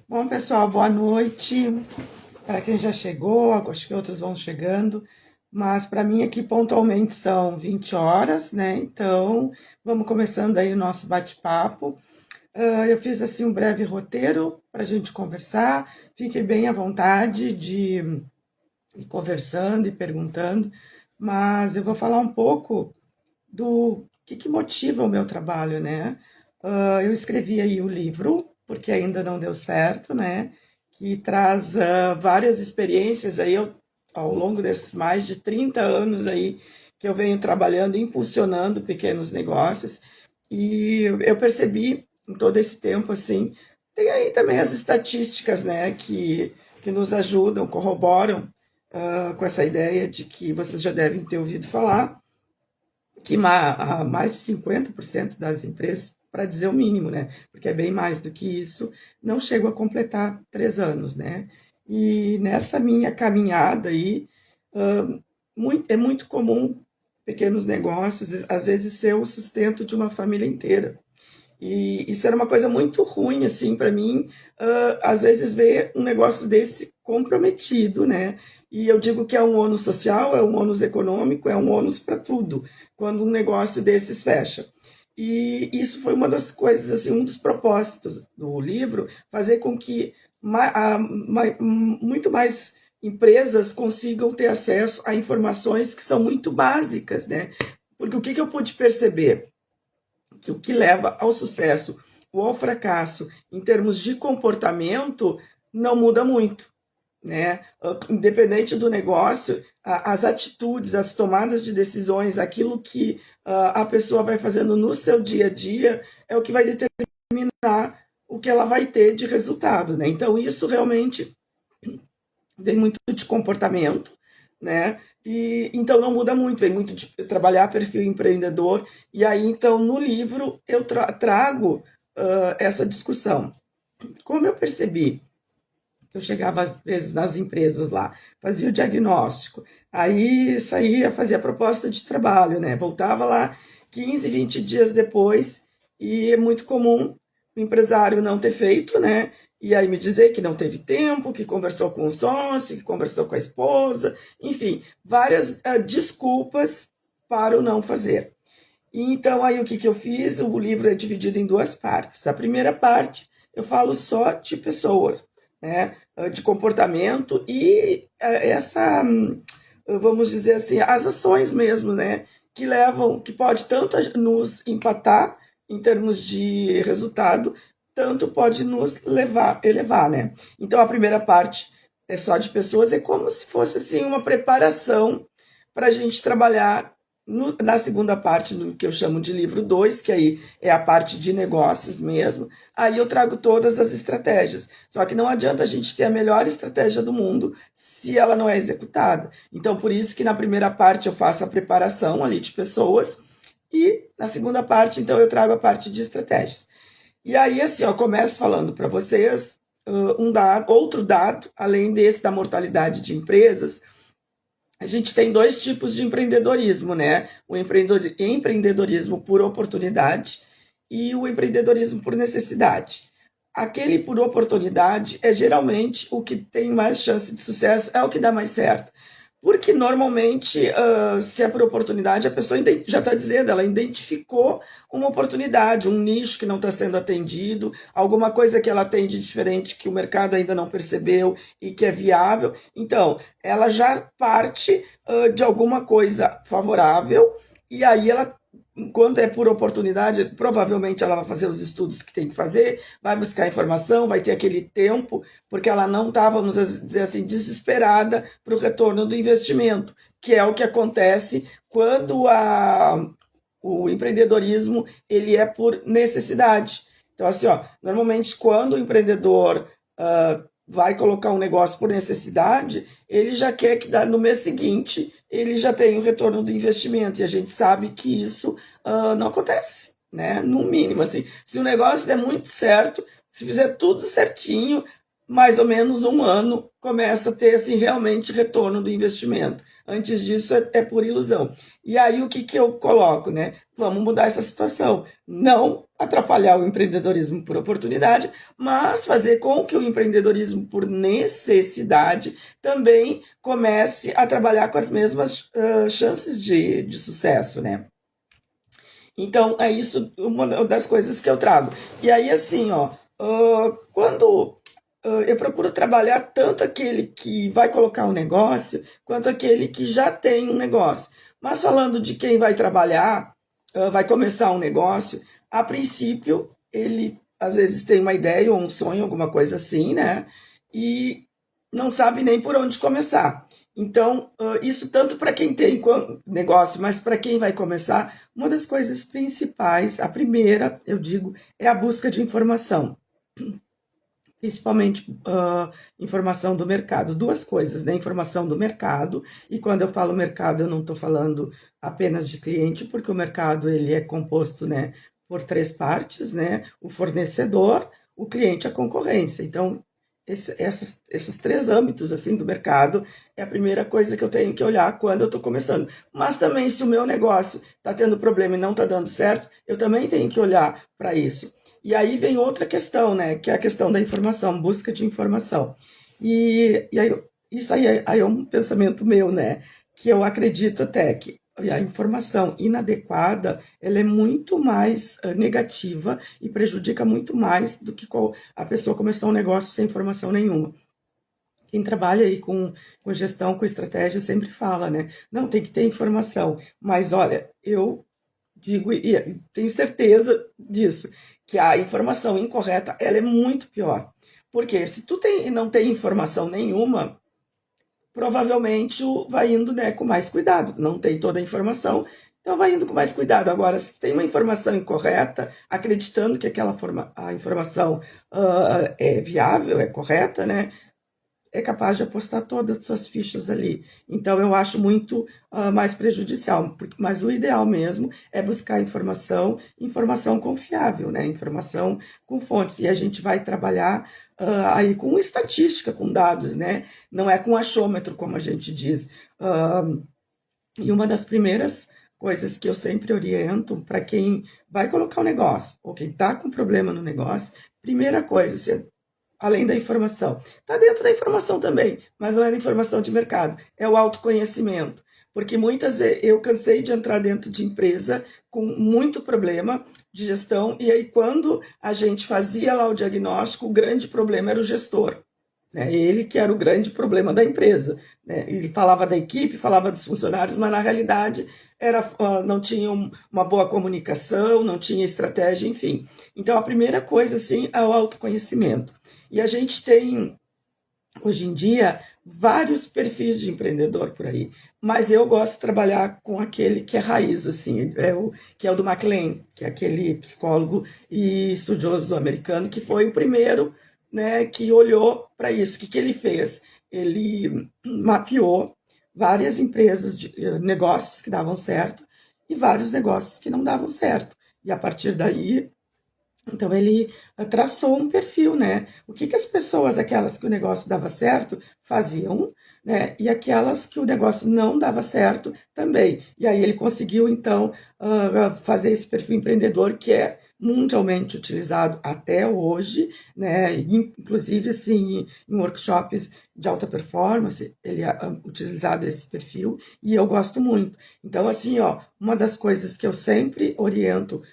Bom, pessoal, boa noite. Para quem já chegou, acho que outros vão chegando, mas para mim aqui pontualmente são 20 horas, né? Então, vamos começando aí o nosso bate-papo. Eu fiz assim um breve roteiro para a gente conversar. Fiquem bem à vontade de ir conversando e perguntando, mas eu vou falar um pouco do que motiva o meu trabalho, né? Eu escrevi aí o livro, porque ainda não deu certo, né? Que traz várias experiências aí ao longo desses mais de 30 anos aí que eu venho trabalhando, impulsionando pequenos negócios. E eu percebi em todo esse tempo, assim, tem aí também as estatísticas, né, que nos ajudam, corroboram com essa ideia de que vocês já devem ter ouvido falar, que mais de 50% das empresas, para dizer o mínimo, né? Porque é bem mais do que isso, não chegam a completar 3 anos, né? E nessa minha caminhada aí, é muito comum pequenos negócios, às vezes, ser o sustento de uma família inteira. E isso era uma coisa muito ruim, assim, para mim, às vezes ver um negócio desse comprometido, né? E eu digo que é um ônus social, é um ônus econômico, é um ônus para tudo, quando um negócio desses fecha. E isso foi uma das coisas, assim, um dos propósitos do livro, fazer com que muito mais empresas consigam ter acesso a informações que são muito básicas, né? Porque o que eu pude perceber? Que o que leva ao sucesso ou ao fracasso em termos de comportamento não muda muito, né? Independente do negócio, as atitudes, as tomadas de decisões, aquilo que a pessoa vai fazendo no seu dia a dia é o que vai determinar o que ela vai ter de resultado, né? Então isso realmente vem muito de comportamento, né? E então não muda muito, vem muito de trabalhar perfil empreendedor. E aí, então, no livro eu trago essa discussão. Como eu percebi, eu chegava às vezes nas empresas lá, fazia o diagnóstico, aí saía, fazia a proposta de trabalho, né? Voltava lá 15, 20 dias depois, e é muito comum o empresário não ter feito, né? E aí me dizer que não teve tempo, que conversou com o sócio, que conversou com a esposa, enfim, várias desculpas para o não fazer. E então aí o que eu fiz? O livro é dividido em duas partes. A primeira parte eu falo só de pessoas, né? De comportamento e essa, vamos dizer assim, as ações mesmo, né? Que levam, que pode tanto nos empatar em termos de resultado, tanto pode nos elevar, né? Então a primeira parte é só de pessoas, é como se fosse assim uma preparação para a gente trabalhar na segunda parte, no que eu chamo de livro 2, que aí é a parte de negócios mesmo, aí eu trago todas as estratégias. Só que não adianta a gente ter a melhor estratégia do mundo se ela não é executada. Então, por isso que na primeira parte eu faço a preparação ali de pessoas e na segunda parte, então, eu trago a parte de estratégias. E aí, assim, eu começo falando para vocês outro dado, além desse da mortalidade de empresas. A gente tem dois tipos de empreendedorismo, né? O empreendedorismo por oportunidade e o empreendedorismo por necessidade. Aquele por oportunidade é geralmente o que tem mais chance de sucesso, é o que dá mais certo. Porque normalmente, se é por oportunidade, a pessoa já está dizendo, ela identificou uma oportunidade, um nicho que não está sendo atendido, alguma coisa que ela tem de diferente que o mercado ainda não percebeu e que é viável. Então, ela já parte de alguma coisa favorável e aí ela, quando é por oportunidade, provavelmente ela vai fazer os estudos que tem que fazer, vai buscar informação, vai ter aquele tempo, porque ela não está, vamos dizer assim, desesperada para o retorno do investimento, que é o que acontece quando o empreendedorismo ele é por necessidade. Então, assim, ó, normalmente quando o empreendedor vai colocar um negócio por necessidade, ele já quer que no mês seguinte ele já tenha o retorno do investimento. E a gente sabe que isso não acontece, né? No mínimo, assim. Se o negócio der muito certo, se fizer tudo certinho, mais ou menos um ano, começa a ter assim, realmente retorno do investimento. Antes disso é por ilusão. E aí o que eu coloco, né? Vamos mudar essa situação. Não atrapalhar o empreendedorismo por oportunidade, mas fazer com que o empreendedorismo por necessidade também comece a trabalhar com as mesmas chances de sucesso, né? Então, é isso uma das coisas que eu trago. E aí, assim, ó, quando eu procuro trabalhar tanto aquele que vai colocar um negócio, quanto aquele que já tem um negócio. Mas falando de quem vai trabalhar, vai começar um negócio, a princípio, ele às vezes tem uma ideia ou um sonho, alguma coisa assim, né? E não sabe nem por onde começar. Então, isso tanto para quem tem negócio, mas para quem vai começar, uma das coisas principais, a primeira, eu digo, é a busca de informação. Principalmente informação do mercado. Duas coisas, né? Informação do mercado, e quando eu falo mercado, eu não estou falando apenas de cliente, porque o mercado ele é composto, né, por três partes, né? O fornecedor, o cliente e a concorrência. Então, esses três âmbitos assim do mercado é a primeira coisa que eu tenho que olhar quando eu estou começando. Mas também, se o meu negócio está tendo problema e não está dando certo, eu também tenho que olhar para isso. E aí vem outra questão, né? Que é a questão da informação, busca de informação. E aí, isso aí é um pensamento meu, né? Que eu acredito até que a informação inadequada ela é muito mais negativa e prejudica muito mais do que a pessoa começar um negócio sem informação nenhuma. Quem trabalha aí com gestão, com estratégia, sempre fala, né? Não, tem que ter informação. Mas olha, eu digo e tenho certeza disso, que a informação incorreta ela é muito pior. Porque se tu não tem informação nenhuma, provavelmente vai indo, né, com mais cuidado. Não tem toda a informação, então vai indo com mais cuidado. Agora, se tem uma informação incorreta, acreditando que a informação é viável, é correta, né, é capaz de apostar todas as suas fichas ali. Então, eu acho muito mais prejudicial. Mas o ideal mesmo é buscar informação confiável, né? Informação com fontes. E a gente vai trabalhar aí com estatística, com dados, né? Não é com achômetro, como a gente diz. E uma das primeiras coisas que eu sempre oriento para quem vai colocar um negócio, ou quem está com problema no negócio, primeira coisa, além da informação. Está dentro da informação também, mas não é da informação de mercado, é o autoconhecimento. Porque muitas vezes eu cansei de entrar dentro de empresa com muito problema de gestão, e aí quando a gente fazia lá o diagnóstico, o grande problema era o gestor. Né? Ele que era o grande problema da empresa. Né? Ele falava da equipe, falava dos funcionários, mas na realidade não tinha uma boa comunicação, não tinha estratégia, enfim. Então a primeira coisa assim, é o autoconhecimento. E a gente tem, hoje em dia, vários perfis de empreendedor por aí, mas eu gosto de trabalhar com aquele que é raiz, assim, que é o do McLean, que é aquele psicólogo e estudioso americano, que foi o primeiro, né, que olhou para isso. O que ele fez? Ele mapeou várias empresas, negócios que davam certo e vários negócios que não davam certo. E a partir daí então ele traçou um perfil, né? O que as pessoas, aquelas que o negócio dava certo, faziam, né? E aquelas que o negócio não dava certo também. E aí ele conseguiu, então, fazer esse perfil empreendedor que é mundialmente utilizado até hoje, né? Inclusive, assim, em workshops de alta performance, ele é utilizado esse perfil e eu gosto muito. Então, assim, ó, uma das coisas que eu sempre oriento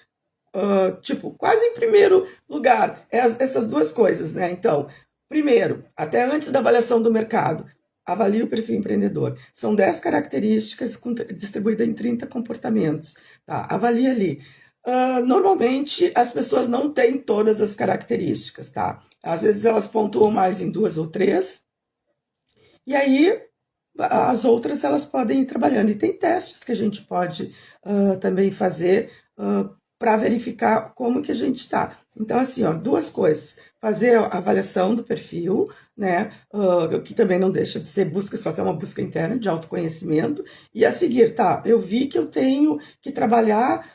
tipo, quase em primeiro lugar, essas duas coisas, né? Então, primeiro, até antes da avaliação do mercado, avalie o perfil empreendedor. São 10 características distribuídas em 30 comportamentos. Tá? Avalie ali. Normalmente, as pessoas não têm todas as características, tá? Às vezes elas pontuam mais em duas ou três, e aí as outras elas podem ir trabalhando. E tem testes que a gente pode também fazer para verificar como que a gente está. Então, assim, ó, duas coisas. Fazer a avaliação do perfil, né? Que também não deixa de ser busca, só que é uma busca interna de autoconhecimento. E a seguir, tá, eu vi que eu tenho que trabalhar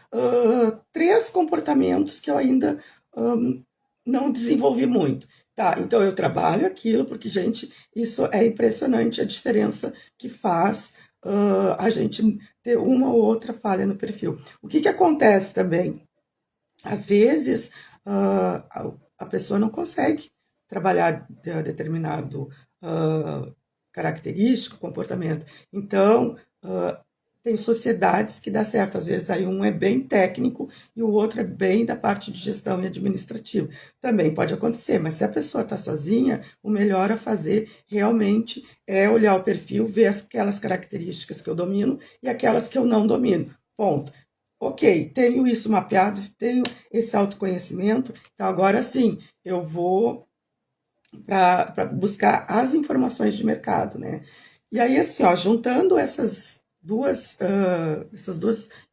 3 comportamentos que eu ainda não desenvolvi muito. Tá, então eu trabalho aquilo, porque, gente, isso é impressionante a diferença que faz a gente ter uma ou outra falha no perfil. O que que acontece também? Às vezes, a pessoa não consegue trabalhar determinado característico, comportamento. Então, tem sociedades que dá certo. Às vezes, aí um é bem técnico e o outro é bem da parte de gestão e administrativo. Também pode acontecer, mas se a pessoa está sozinha, o melhor a fazer realmente é olhar o perfil, ver aquelas características que eu domino e aquelas que eu não domino. Ponto. Ok, tenho isso mapeado, tenho esse autoconhecimento, então agora sim, eu vou para buscar as informações de mercado, né? E aí, assim, ó, juntando essas duas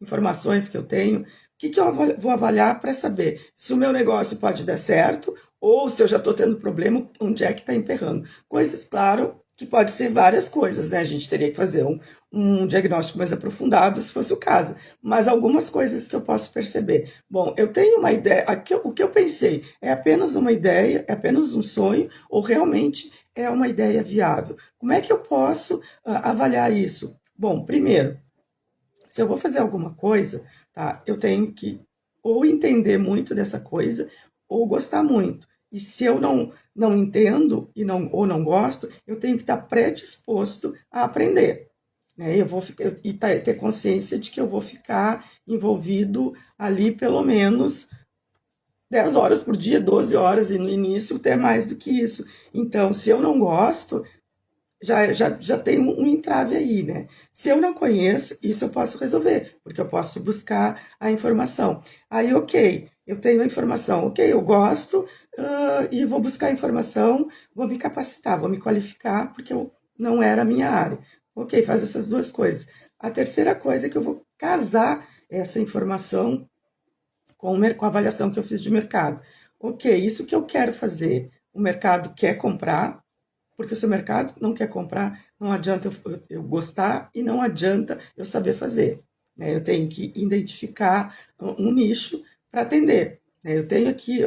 informações que eu tenho, o que que eu vou avaliar para saber se o meu negócio pode dar certo ou se eu já estou tendo problema, onde é que está emperrando? Coisas, claro, que pode ser várias coisas, né? A gente teria que fazer um diagnóstico mais aprofundado, se fosse o caso. Mas algumas coisas que eu posso perceber. Bom, eu tenho uma ideia, o que eu pensei é apenas uma ideia, é apenas um sonho, ou realmente é uma ideia viável? Como é que eu posso avaliar isso? Bom, primeiro, se eu vou fazer alguma coisa, tá, eu tenho que ou entender muito dessa coisa ou gostar muito. E se eu não entendo ou não gosto, eu tenho que estar predisposto a aprender. Né? E ter consciência de que eu vou ficar envolvido ali pelo menos 10 horas por dia, 12 horas, e no início até mais do que isso. Então, se eu não gosto, já tem um entrave aí, né? Se eu não conheço, isso eu posso resolver, porque eu posso buscar a informação. Aí, ok, eu tenho a informação, ok, eu gosto, e vou buscar a informação, vou me capacitar, vou me qualificar, porque eu não era a minha área. Ok, faz essas duas coisas. A terceira coisa é que eu vou casar essa informação com a avaliação que eu fiz de mercado. Ok, isso que eu quero fazer, o mercado quer comprar, porque se o mercado não quer comprar, não adianta eu gostar e não adianta eu saber fazer. Né? Eu tenho que identificar um nicho para atender. Né? Eu tenho aqui,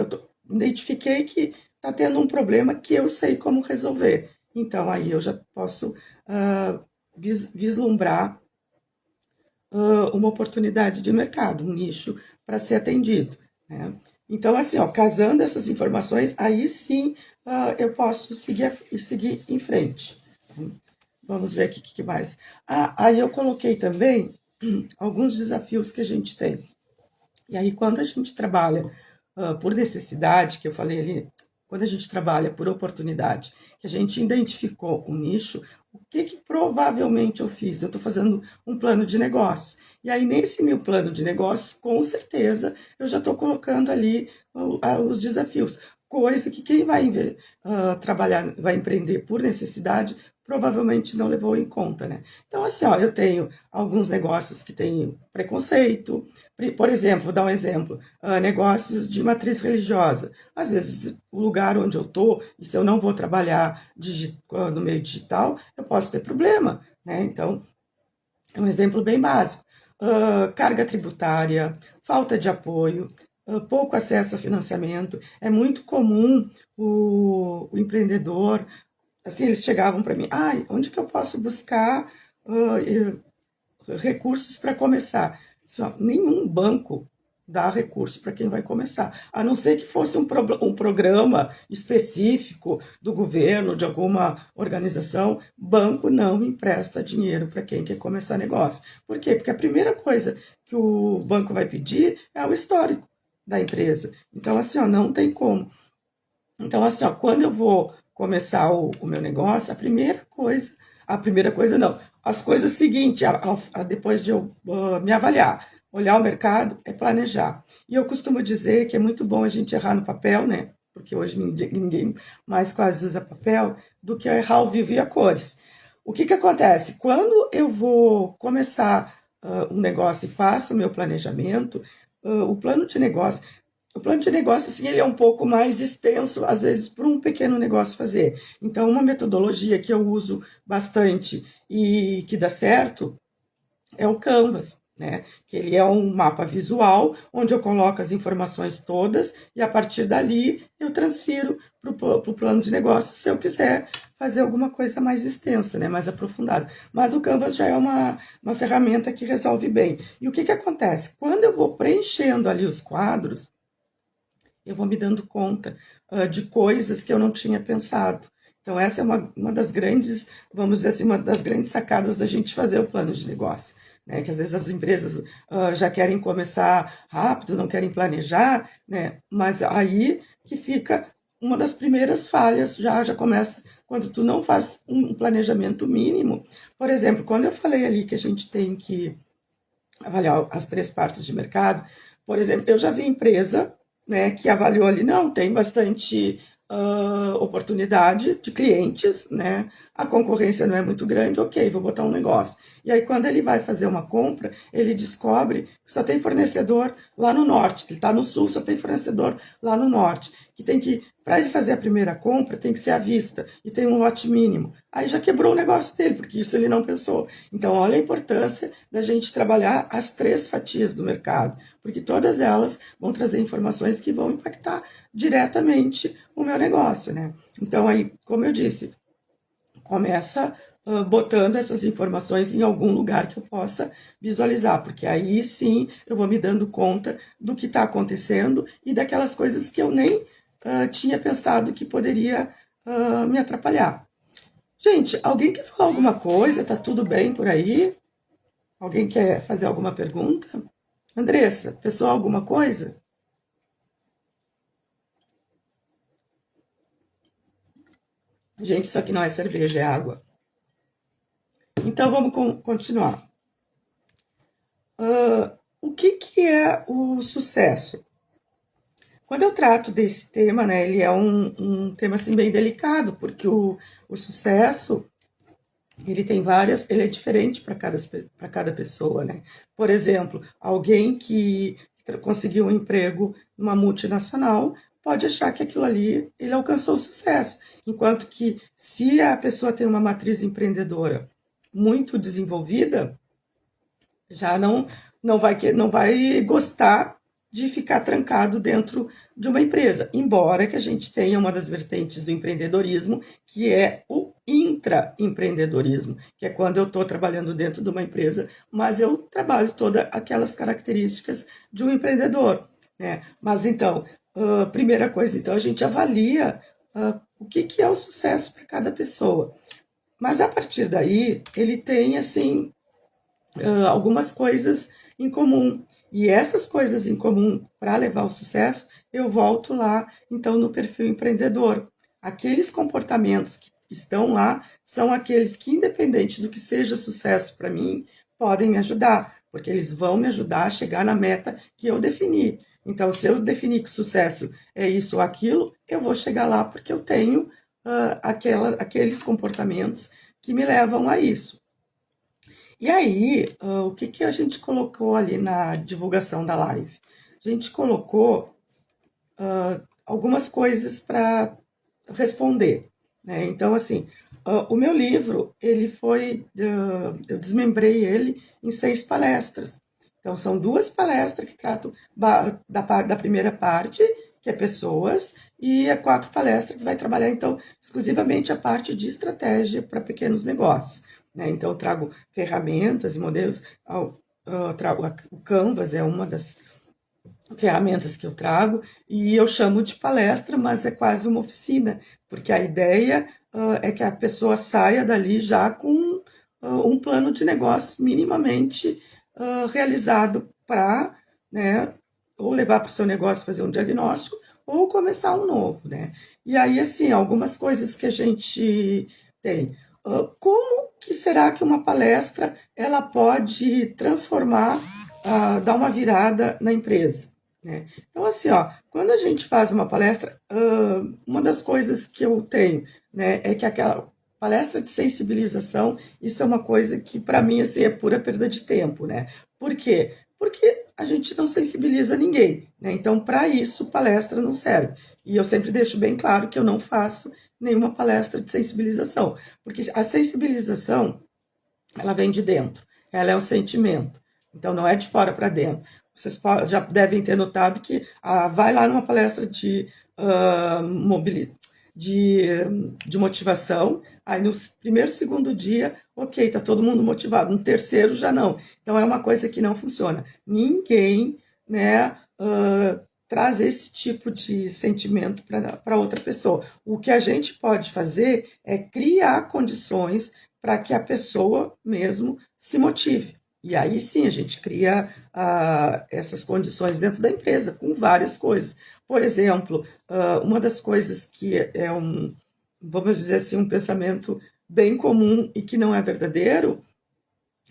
identifiquei que está tendo um problema que eu sei como resolver. Então, aí eu já posso vislumbrar uma oportunidade de mercado, um nicho para ser atendido. Né? Então, assim, ó, casando essas informações, aí sim eu posso seguir em frente. Vamos ver aqui o que mais. Aí eu coloquei também alguns desafios que a gente tem. E aí, quando a gente trabalha por necessidade, que eu falei ali, quando a gente trabalha por oportunidade, que a gente identificou um nicho, o que provavelmente eu fiz? Eu estou fazendo um plano de negócios. E aí, nesse meu plano de negócios, com certeza, eu já estou colocando ali os desafios. Coisa que quem vai trabalhar, vai empreender por necessidade, provavelmente não levou em conta, né? Então, assim, ó, eu tenho alguns negócios que têm preconceito, por exemplo, vou dar um exemplo, negócios de matriz religiosa. Às vezes, o lugar onde eu estou, e se eu não vou trabalhar no meio digital, eu posso ter problema. Né? Então, é um exemplo bem básico. Carga tributária, falta de apoio, pouco acesso a financiamento. É muito comum o empreendedor, assim, eles chegavam para mim, onde que eu posso buscar recursos para começar? Nenhum banco dá recurso para quem vai começar, a não ser que fosse um programa específico do governo, de alguma organização. Banco não empresta dinheiro para quem quer começar negócio. Por quê? Porque a primeira coisa que o banco vai pedir é o histórico da empresa. Então, assim, ó, não tem como. Então, assim, ó, quando eu vou começar o meu negócio, a primeira coisa não, as coisas seguintes, depois de eu me avaliar, olhar o mercado, é planejar. E eu costumo dizer que é muito bom a gente errar no papel, né? Porque hoje ninguém mais quase usa papel, do que errar ao vivo e a cores. O que acontece? Quando eu vou começar um negócio e faço o meu planejamento, o plano de negócio, o plano de negócio, assim, ele é um pouco mais extenso, às vezes, para um pequeno negócio fazer. Então, uma metodologia que eu uso bastante e que dá certo é o Canvas. né? Que ele é um mapa visual, onde eu coloco as informações todas e a partir dali eu transfiro para o plano de negócio se eu quiser fazer alguma coisa mais extensa, né? Mais aprofundada. Mas o Canvas já é uma ferramenta que resolve bem. E o que acontece? Quando eu vou preenchendo ali os quadros, eu vou me dando conta de coisas que eu não tinha pensado. Então, essa é uma das grandes, vamos dizer assim, uma das grandes sacadas da gente fazer o plano de negócio. Né? Que às vezes as empresas já querem começar rápido, não querem planejar, né? Mas aí que fica uma das primeiras falhas, já começa quando tu não faz um planejamento mínimo. Por exemplo, quando eu falei ali que a gente tem que avaliar as 3 partes de mercado, por exemplo, eu já vi empresa, né, que avaliou ali, não, tem bastante oportunidade de clientes, né? A concorrência não é muito grande, ok, vou botar um negócio. E aí, quando ele vai fazer uma compra, ele descobre que só tem fornecedor lá no norte, ele está no sul, só tem fornecedor lá no norte, que tem que, para ele fazer a primeira compra, tem que ser à vista, e tem um lote mínimo. Aí já quebrou o negócio dele, porque isso ele não pensou. Então, olha a importância da gente trabalhar as 3 fatias do mercado, porque todas elas vão trazer informações que vão impactar diretamente o meu negócio, né? Então, aí, como eu disse, começa botando essas informações em algum lugar que eu possa visualizar, porque aí sim eu vou me dando conta do que está acontecendo e daquelas coisas que eu nem tinha pensado que poderia me atrapalhar. Gente, alguém quer falar alguma coisa? Tá tudo bem por aí? Alguém quer fazer alguma pergunta? Andressa, pessoal, alguma coisa? Gente, isso aqui não é cerveja, é água. Então vamos continuar. O que é o sucesso? Quando eu trato desse tema, né, ele é um tema assim, bem delicado, porque o sucesso ele tem várias, ele é diferente para cada pessoa, né? Por exemplo, alguém que conseguiu um emprego numa multinacional pode achar que aquilo ali ele alcançou o sucesso, enquanto que se a pessoa tem uma matriz empreendedora muito desenvolvida, já não vai gostar de ficar trancado dentro de uma empresa, embora que a gente tenha uma das vertentes do empreendedorismo, que é o intraempreendedorismo, que é quando eu estou trabalhando dentro de uma empresa, mas eu trabalho todas aquelas características de um empreendedor, né? Mas então, primeira coisa, então a gente avalia o que é o sucesso para cada pessoa. Mas a partir daí, ele tem assim algumas coisas em comum. E essas coisas em comum, para levar ao sucesso, eu volto lá, então, no perfil empreendedor. Aqueles comportamentos que estão lá são aqueles que, independente do que seja sucesso para mim, podem me ajudar, porque eles vão me ajudar a chegar na meta que eu defini. Então, se eu definir que sucesso é isso ou aquilo, eu vou chegar lá porque eu tenho aqueles comportamentos que me levam a isso. E aí, o que a gente colocou ali na divulgação da live? A gente colocou algumas coisas para responder, né? Então, assim, o meu livro, ele foi, eu desmembrei ele em 6 palestras. Então, são 2 palestras que tratam da primeira parte, que é pessoas, e 4 palestras que vai trabalhar, então, exclusivamente a parte de estratégia para pequenos negócios. Né? Então, eu trago ferramentas e modelos, o Canvas é uma das ferramentas que eu trago, e eu chamo de palestra, mas é quase uma oficina, porque a ideia é que a pessoa saia dali já com um plano de negócio minimamente realizado para, né, ou levar para o seu negócio fazer um diagnóstico, ou começar um novo, né? E aí, assim, algumas coisas que a gente tem. Como que será que uma palestra ela pode transformar, dar uma virada na empresa? Né? Então, assim, ó, quando a gente faz uma palestra, uma das coisas que eu tenho, né, é que aquela palestra de sensibilização, isso é uma coisa que, para mim, assim, é pura perda de tempo, né? Por quê? Porque a gente não sensibiliza ninguém, né? Então, para isso, palestra não serve. E eu sempre deixo bem claro que eu não faço nenhuma palestra de sensibilização, porque a sensibilização, ela vem de dentro, ela é um sentimento. Então, não é de fora para dentro. Vocês já devem ter notado que vai lá numa palestra de, de motivação, aí no primeiro, segundo dia, ok, tá todo mundo motivado, no terceiro já não. Então, é uma coisa que não funciona. Ninguém, né, traz esse tipo de sentimento para outra pessoa. O que a gente pode fazer é criar condições para que a pessoa mesmo se motive. E aí sim a gente cria essas condições dentro da empresa, com várias coisas. Por exemplo, uma das coisas que é vamos dizer assim, um pensamento bem comum e que não é verdadeiro,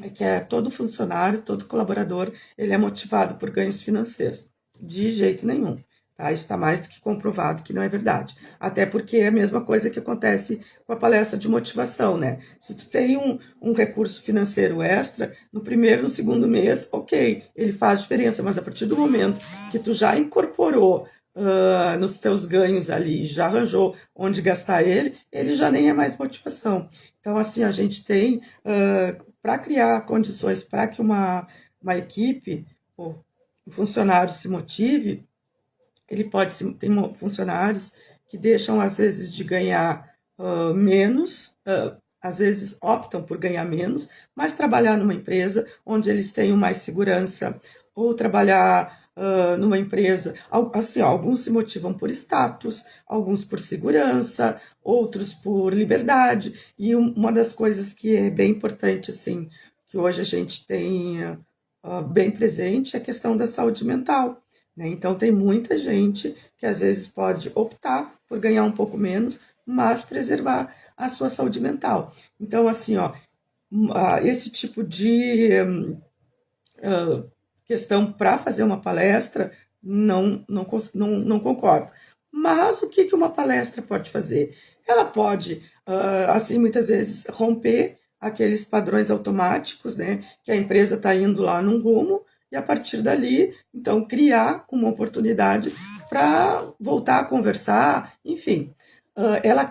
é que todo funcionário, todo colaborador, ele é motivado por ganhos financeiros. De jeito nenhum. Tá? Isso está mais do que comprovado que não é verdade. Até porque é a mesma coisa que acontece com a palestra de motivação, né? Se tu tem um recurso financeiro extra, no primeiro, no segundo mês, ok, ele faz diferença, mas a partir do momento que tu já incorporou nos teus ganhos ali, já arranjou onde gastar ele já nem é mais motivação. Então, assim, a gente tem, para criar condições para que uma equipe, ou o funcionário se motive, ele pode tem funcionários que deixam às vezes de ganhar menos, às vezes optam por ganhar menos, mas trabalhar numa empresa onde eles tenham mais segurança, ou trabalhar numa empresa, assim, ó, alguns se motivam por status, alguns por segurança, outros por liberdade, e uma das coisas que é bem importante, assim, que hoje a gente tem bem presente é a questão da saúde mental, né? Então, tem muita gente que às vezes pode optar por ganhar um pouco menos, mas preservar a sua saúde mental. Então, assim, ó, esse tipo de questão para fazer uma palestra, não concordo. Mas o que uma palestra pode fazer? Ela pode, assim, muitas vezes romper aqueles padrões automáticos, né? Que a empresa está indo lá num rumo, e a partir dali, então, criar uma oportunidade para voltar a conversar, enfim. Ela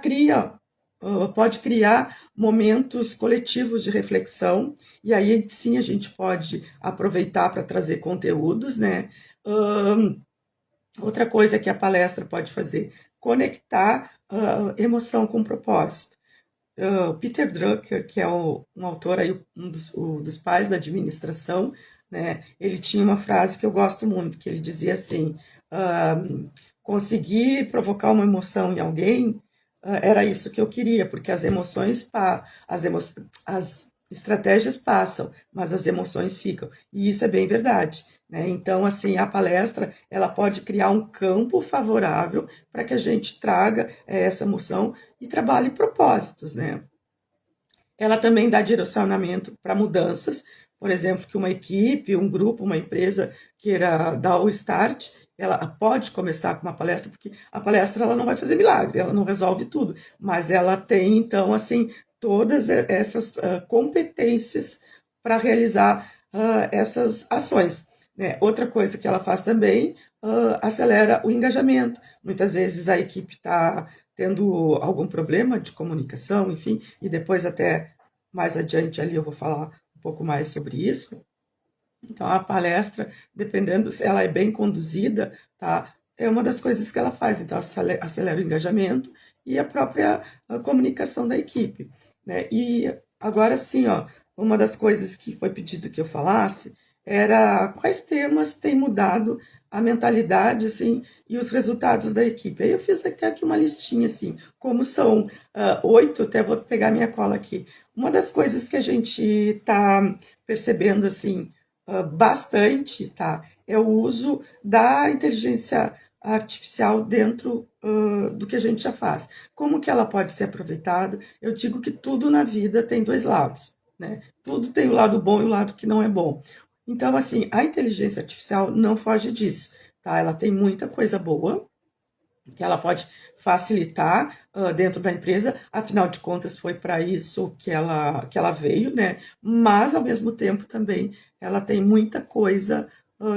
pode criar momentos coletivos de reflexão, e aí sim a gente pode aproveitar para trazer conteúdos, né? Outra coisa que a palestra pode fazer, conectar emoção com propósito. Peter Drucker, que é um autor aí, dos pais da administração, né? Ele tinha uma frase que eu gosto muito, que ele dizia assim: conseguir provocar uma emoção em alguém, era isso que eu queria, porque as estratégias passam, mas as emoções ficam. E isso é bem verdade, né? Então, assim, a palestra, ela pode criar um campo favorável para que a gente traga essa emoção e trabalhe propósitos, né? Ela também dá direcionamento para mudanças, por exemplo, que uma equipe, um grupo, uma empresa queira dar o start, ela pode começar com uma palestra, porque a palestra ela não vai fazer milagre, ela não resolve tudo, mas ela tem, então, assim, todas essas competências para realizar essas ações, né? Outra coisa que ela faz também, acelera o engajamento. Muitas vezes a equipe está tendo algum problema de comunicação, enfim, e depois até mais adiante ali eu vou falar um pouco mais sobre isso. Então, a palestra, dependendo se ela é bem conduzida, tá? É uma das coisas que ela faz. Então, acelera o engajamento e a própria comunicação da equipe, né? E agora sim, ó, uma das coisas que foi pedido que eu falasse era quais temas têm mudado a mentalidade, assim, e os resultados da equipe. Aí eu fiz até aqui uma listinha, assim, como são 8, até vou pegar minha cola aqui. Uma das coisas que a gente está percebendo, assim, bastante, tá? É o uso da inteligência artificial dentro do que a gente já faz. Como que ela pode ser aproveitada? Eu digo que tudo na vida tem dois lados, né? Tudo tem o lado bom e o lado que não é bom. Então, assim, a inteligência artificial não foge disso, tá? Ela tem muita coisa boa, que ela pode facilitar dentro da empresa, afinal de contas foi para isso que ela veio, né? Mas, ao mesmo tempo, também ela tem muita coisa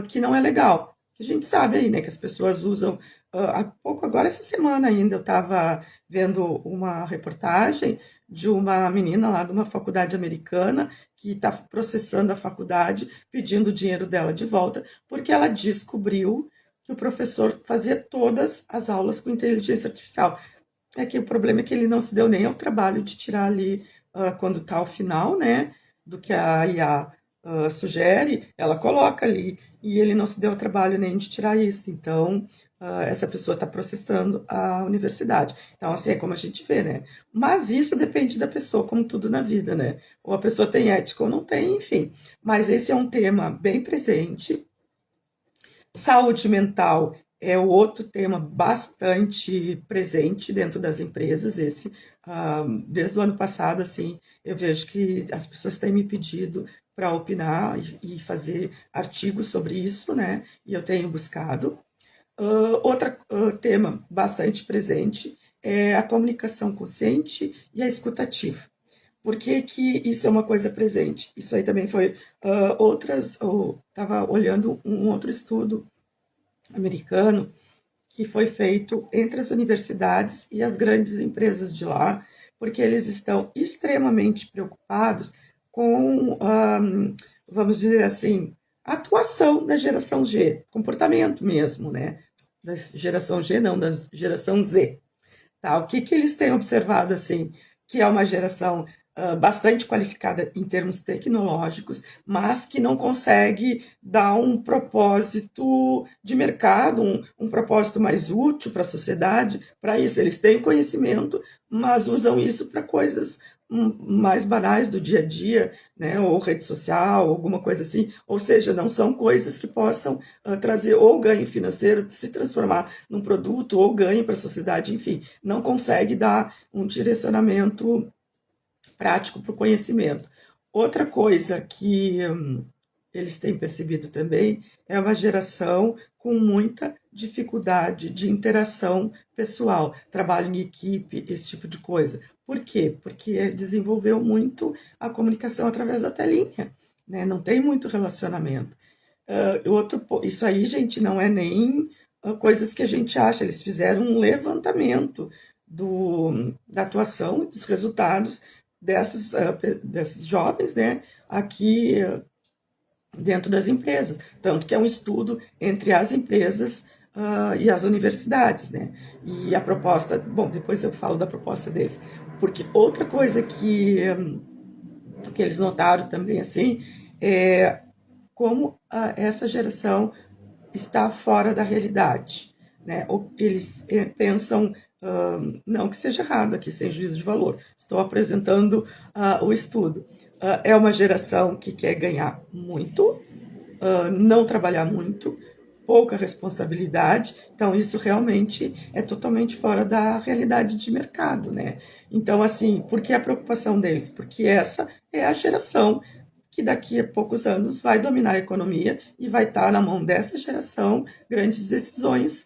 que não é legal. Que a gente sabe aí, né? Que as pessoas usam Há pouco, agora essa semana ainda, eu estava vendo uma reportagem de uma menina lá de uma faculdade americana que está processando a faculdade, pedindo o dinheiro dela de volta, porque ela descobriu que o professor fazia todas as aulas com inteligência artificial. É que o problema é que ele não se deu nem ao trabalho de tirar ali, quando está ao final, né, do que a IA sugere, ela coloca ali, e ele não se deu ao trabalho nem de tirar isso. Então, essa pessoa está processando a universidade. Então, assim, é como a gente vê, né? Mas isso depende da pessoa, como tudo na vida, né? Ou a pessoa tem ética ou não tem, enfim. Mas esse é um tema bem presente. Saúde mental é o outro tema bastante presente dentro das empresas. Esse, desde o ano passado, assim, eu vejo que as pessoas têm me pedido para opinar e fazer artigos sobre isso, né? E eu tenho buscado. Outro tema bastante presente é a comunicação consciente e a escutativa. Por que, que isso é uma coisa presente? Isso aí também foi outras. Estava olhando um outro estudo americano que foi feito entre as universidades e as grandes empresas de lá, porque eles estão extremamente preocupados com, vamos dizer assim, a atuação da geração G, comportamento mesmo, né? Da geração G, não, da geração Z. Tá? O que, que eles têm observado, assim, que é uma geração bastante qualificada em termos tecnológicos, mas que não consegue dar um propósito de mercado, um propósito mais útil para a sociedade. Para isso, eles têm conhecimento, mas usam isso para coisas mais banais do dia a dia, né? Ou rede social, alguma coisa assim. Ou seja, não são coisas que possam trazer ou ganho financeiro, se transformar num produto, ou ganho para a sociedade, enfim. Não consegue dar um direcionamento prático para o conhecimento. Outra coisa que eles têm percebido também é uma geração com muita dificuldade de interação pessoal, trabalho em equipe, esse tipo de coisa. Por quê? Porque desenvolveu muito a comunicação através da telinha, né? Não tem muito relacionamento. Isso aí, gente, não é nem coisas que a gente acha. Eles fizeram um levantamento da atuação, dos resultados desses jovens, né, aqui dentro das empresas. Tanto que é um estudo entre as empresas e as universidades, né? E a proposta, bom, depois eu falo da proposta deles, porque outra coisa que eles notaram também, assim, é como essa geração está fora da realidade, né? Eles pensam, não que seja errado aqui, sem juízo de valor, estou apresentando o estudo. É uma geração que quer ganhar muito, não trabalhar muito, pouca responsabilidade, então isso realmente é totalmente fora da realidade de mercado, né? Então, assim, por que a preocupação deles? Porque essa é a geração que daqui a poucos anos vai dominar a economia e vai estar na mão dessa geração grandes decisões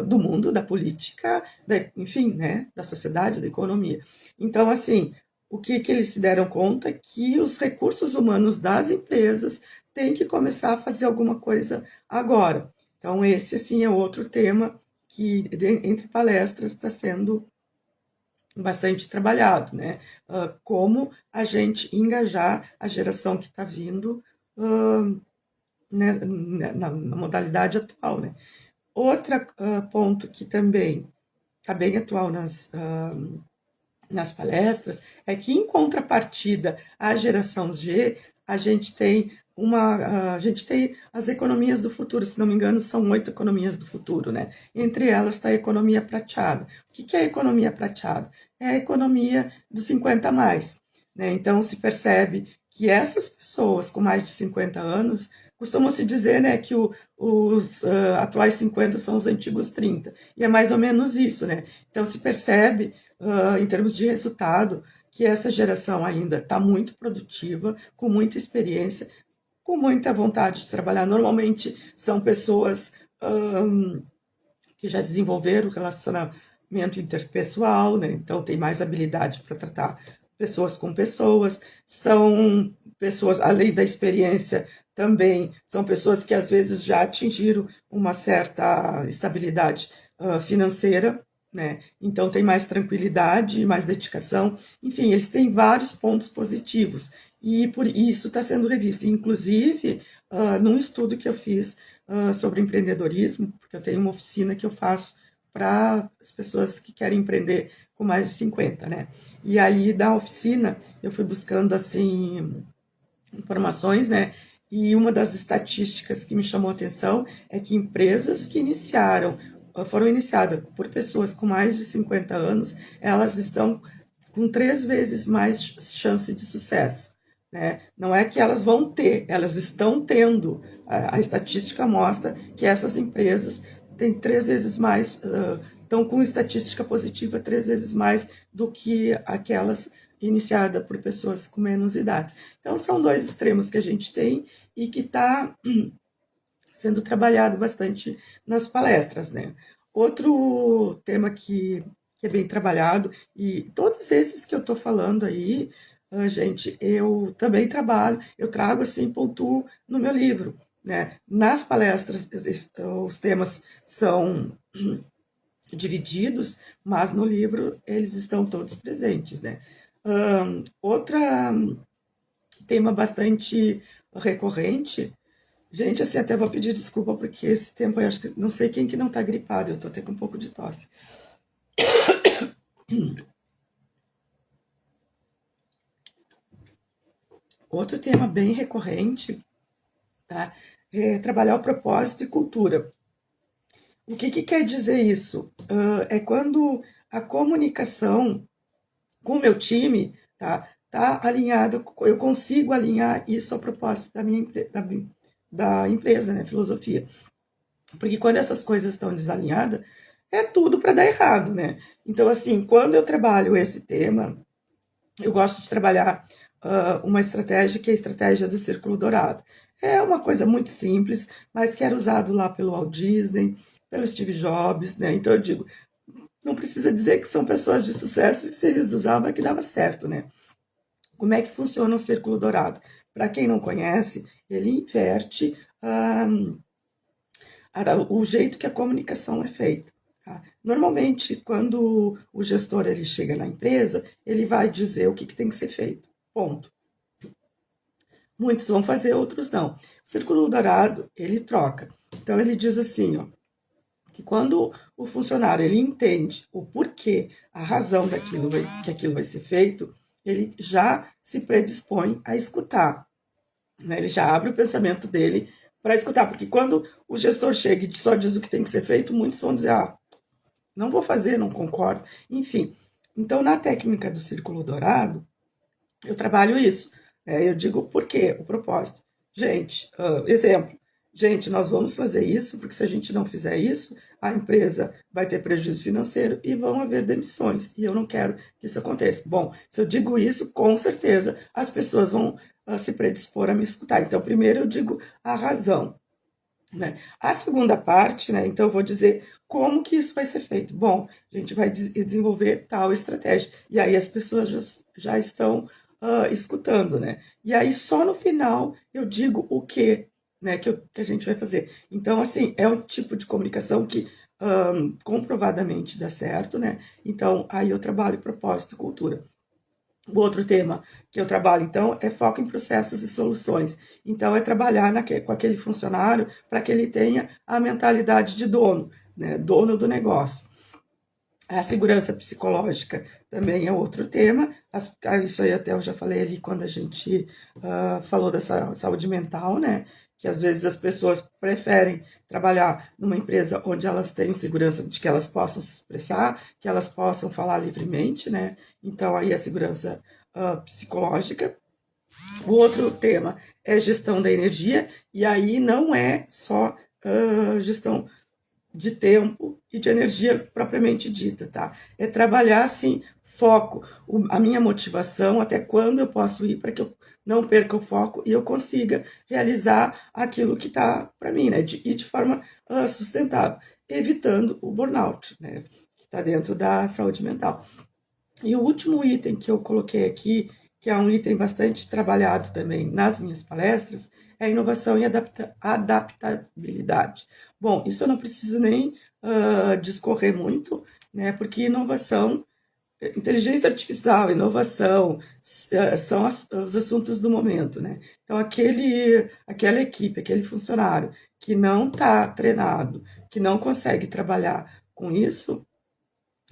do mundo, da política, enfim, né, da sociedade, da economia. Então, assim, o que, que eles se deram conta é que os recursos humanos das empresas têm que começar a fazer alguma coisa agora. Então, esse, assim, é outro tema que, entre palestras, está sendo bastante trabalhado, né? Como a gente engajar a geração que está vindo né, na modalidade atual, né? Outro ponto que também está bem atual nas palestras é que, em contrapartida à geração G, a gente tem as economias do futuro, se não me engano, são 8 economias do futuro, né? Entre elas está a economia prateada. O que é a economia prateada? É a economia dos 50 a mais, né? Então se percebe que essas pessoas com mais de 50 anos costumam se dizer, né, que os atuais 50 são os antigos 30. E é mais ou menos isso, né? Então se percebe em termos de resultado, que essa geração ainda está muito produtiva, com muita experiência, com muita vontade de trabalhar. Normalmente são pessoas que já desenvolveram relacionamento interpessoal, né? Então tem mais habilidade para tratar pessoas com pessoas, são pessoas, além da experiência, também são pessoas que às vezes já atingiram uma certa estabilidade financeira, né? Então tem mais tranquilidade, mais dedicação. Enfim, eles têm vários pontos positivos e por isso está sendo revisto. Inclusive, num estudo que eu fiz sobre empreendedorismo, porque eu tenho uma oficina que eu faço para as pessoas que querem empreender com mais de 50, né? E aí, da oficina, eu fui buscando, assim, informações, né? E uma das estatísticas que me chamou a atenção é que empresas que foram iniciadas por pessoas com mais de 50 anos, elas estão com 3 vezes mais chance de sucesso. Né? Não é que elas vão ter, elas estão tendo. A estatística mostra que essas empresas têm 3 vezes mais, estão com estatística positiva 3 vezes mais do que aquelas iniciadas por pessoas com menos idade. Então, são dois extremos que a gente tem e que está sendo trabalhado bastante nas palestras, né? Outro tema que é bem trabalhado, e todos esses que eu estou falando aí, gente, eu também trabalho, eu trago assim, pontuo no meu livro, né? Nas palestras, os temas são divididos, mas no livro eles estão todos presentes, né? Outra tema bastante recorrente. Gente, assim, até vou pedir desculpa porque esse tempo eu acho que não sei quem que não tá gripado, eu tô até com um pouco de tosse. Outro tema bem recorrente, tá? É trabalhar o propósito e cultura. O que que quer dizer isso? É quando a comunicação com o meu time tá alinhada, eu consigo alinhar isso ao propósito da empresa, né? Filosofia. Porque quando essas coisas estão desalinhadas, é tudo para dar errado, né? Então, assim, quando eu trabalho esse tema, eu gosto de trabalhar uma estratégia que é a estratégia do círculo dourado. É uma coisa muito simples, mas que era usado lá pelo Walt Disney, pelo Steve Jobs, né? Então eu digo, não precisa dizer que são pessoas de sucesso, se eles usavam é que dava certo, né? Como é que funciona o círculo dourado? Para quem não conhece, ele inverte o jeito que a comunicação é feita. Tá? Normalmente, quando o gestor ele chega na empresa, ele vai dizer o que tem que ser feito. Ponto. Muitos vão fazer, outros não. O círculo dourado, ele troca. Então, ele diz assim, ó, que quando o funcionário ele entende o porquê, a razão que aquilo vai ser feito, ele já se predispõe a escutar. Né? Ele já abre o pensamento dele para escutar, porque quando o gestor chega e só diz o que tem que ser feito, muitos vão dizer, não vou fazer, não concordo, enfim. Então, na técnica do círculo dourado, eu trabalho isso. Eu digo por quê, o propósito. Gente, exemplo, gente, nós vamos fazer isso, porque se a gente não fizer isso, a empresa vai ter prejuízo financeiro e vão haver demissões. E eu não quero que isso aconteça. Bom, se eu digo isso, com certeza as pessoas vão se predispor a me escutar. Então, primeiro eu digo a razão. Né? A segunda parte, né, então eu vou dizer como que isso vai ser feito. Bom, a gente vai desenvolver tal estratégia. E aí as pessoas já estão escutando, né? E aí só no final eu digo o que, né, que a gente vai fazer. Então, assim, é um tipo de comunicação que comprovadamente dá certo, né? Então, aí eu trabalho propósito e cultura. O outro tema que eu trabalho, então, é foco em processos e soluções. Então, é trabalhar com aquele funcionário para que ele tenha a mentalidade de dono, né? Dono do negócio. A segurança psicológica também é outro tema. Isso aí até eu já falei ali quando a gente falou da saúde mental, né? Que às vezes as pessoas preferem trabalhar numa empresa onde elas tenham segurança de que elas possam se expressar, que elas possam falar livremente, né? Então aí a segurança psicológica. O outro tema é gestão da energia, e aí não é só gestão de tempo e de energia propriamente dita, tá? É trabalhar assim, foco, a minha motivação, até quando eu posso ir para que eu não perca o foco e eu consiga realizar aquilo que está para mim, né? E de forma sustentável, evitando o burnout, né? Que está dentro da saúde mental. E o último item que eu coloquei aqui, que é um item bastante trabalhado também nas minhas palestras, é a inovação e adaptabilidade. Bom, isso eu não preciso nem discorrer muito, né, porque inovação, inteligência artificial, inovação, são os assuntos do momento, né? Então, aquela equipe, aquele funcionário que não está treinado, que não consegue trabalhar com isso,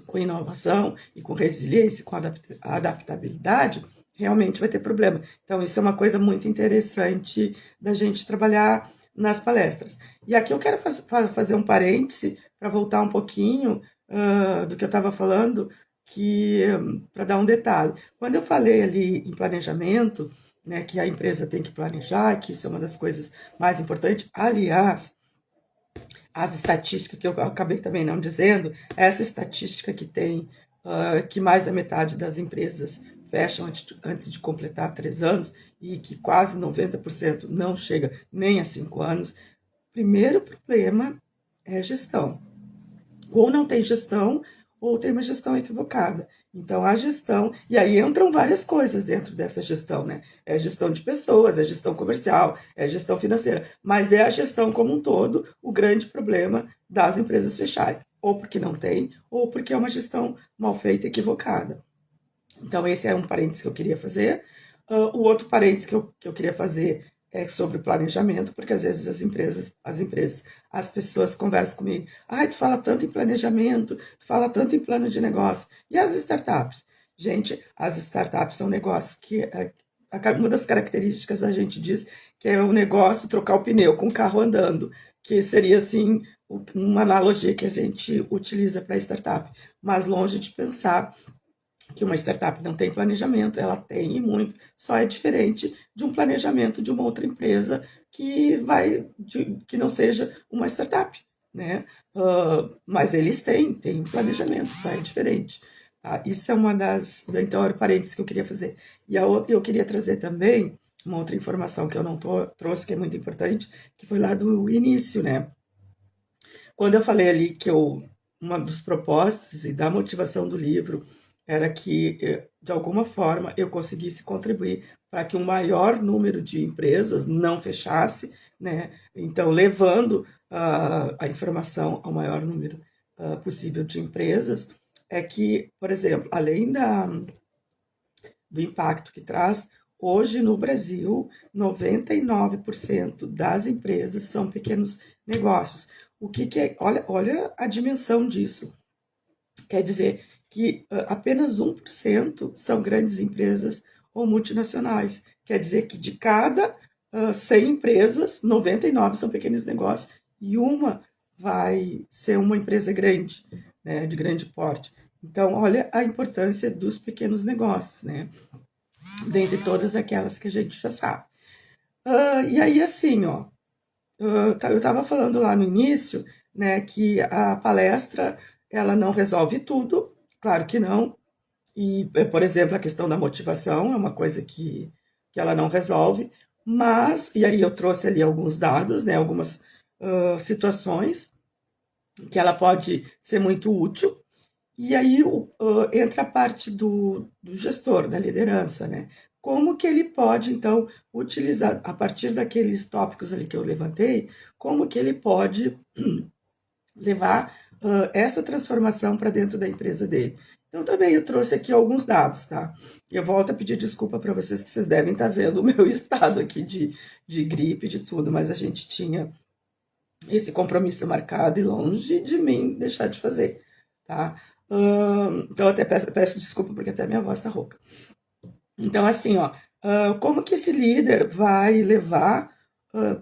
com inovação e com resiliência, com adaptabilidade, realmente vai ter problema. Então, isso é uma coisa muito interessante da gente trabalhar nas palestras. E aqui eu quero fazer um parêntese para voltar um pouquinho do que eu estava falando, que para dar um detalhe. Quando eu falei ali em planejamento, né, que a empresa tem que planejar, que isso é uma das coisas mais importantes, aliás, as estatísticas que eu acabei também não dizendo, essa estatística que tem que mais da metade das empresas fecham antes de completar 3 anos e que quase 90% não chega nem a 5 anos, primeiro problema é gestão. Ou não tem gestão, ou tem uma gestão equivocada. Então, a gestão, e aí entram várias coisas dentro dessa gestão, né? É gestão de pessoas, é gestão comercial, é gestão financeira, mas é a gestão como um todo o grande problema das empresas fecharem, ou porque não tem, ou porque é uma gestão mal feita, equivocada. Então, esse é um parênteses que eu queria fazer. O outro parênteses que eu queria fazer é sobre o planejamento, porque às vezes as pessoas conversam comigo. Ai, tu fala tanto em planejamento, tu fala tanto em plano de negócio. E as startups? Gente, as startups são negócios que uma das características a gente diz que é o negócio trocar o pneu com o carro andando, que seria assim uma analogia que a gente utiliza para startup, mas longe de pensar que uma startup não tem planejamento, ela tem e muito, só é diferente de um planejamento de uma outra empresa que não seja uma startup, né? Mas eles têm um planejamento, só é diferente. Tá? Isso é uma das, então era o parênteses que eu queria fazer. E a outra, eu queria trazer também uma outra informação que eu não trouxe, que é muito importante, que foi lá do início, né? Quando eu falei ali que uma dos propósitos e da motivação do livro era que, de alguma forma, eu conseguisse contribuir para que um maior número de empresas não fechasse, né? Então, levando a informação ao maior número possível de empresas, é que, por exemplo, além do impacto que traz, hoje no Brasil, 99% das empresas são pequenos negócios. O que é? Olha a dimensão disso. Quer dizer que apenas 1% são grandes empresas ou multinacionais. Quer dizer que de cada 100 empresas, 99 são pequenos negócios e uma vai ser uma empresa grande, né, de grande porte. Então, olha a importância dos pequenos negócios, né? Dentre todas aquelas que a gente já sabe. E aí, assim, ó, eu estava falando lá no início, né, que a palestra ela não resolve tudo, claro que não. E, por exemplo, a questão da motivação é uma coisa que ela não resolve, mas, e aí eu trouxe ali alguns dados, né, algumas situações que ela pode ser muito útil. E aí entra a parte do gestor, da liderança, né? Como que ele pode, então, utilizar, a partir daqueles tópicos ali que eu levantei, como que ele pode levar essa transformação para dentro da empresa dele. Então, também eu trouxe aqui alguns dados, tá? Eu volto a pedir desculpa para vocês, que vocês devem estar vendo o meu estado aqui de gripe, de tudo, mas a gente tinha esse compromisso marcado e longe de mim deixar de fazer, tá? Então, eu até peço desculpa porque até a minha voz está rouca. Então, assim, ó, como que esse líder vai